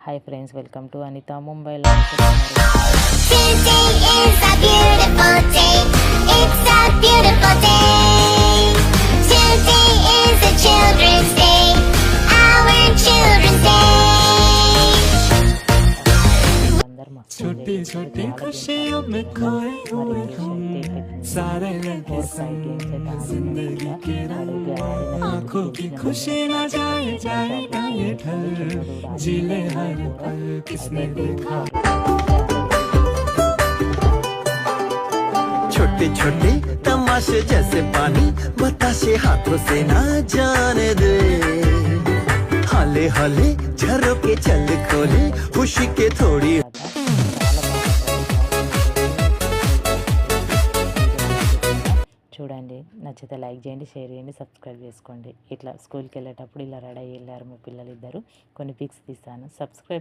Hi friends, welcome to Anita Mumbai long. छोटी छोटी खुशियों में खोए हुए हम सारे लगे संग जिंदगी के रंग आंखों की खुशी न जाए जाएगा ये ढल जिले हर पल किसने देखा छोटे छोटे तमाशे जैसे पानी बताशे हाथों से ना जाने दे हाले हाले झरोके चल खोले खुशी के थोड़ी చూడండి, నచ్చితే లైక్ చేయండి, షేర్ చేయండి, సబ్స్క్రైబ్ చేసుకోండి. ఇట్లా స్కూల్కి వెళ్ళేటప్పుడు ఇలా రెడీ అయ్యి వెళ్ళారు మా పిల్లలు ఇద్దరు. కొన్ని పిక్స్ తీస్తాను. సబ్స్క్రైబ్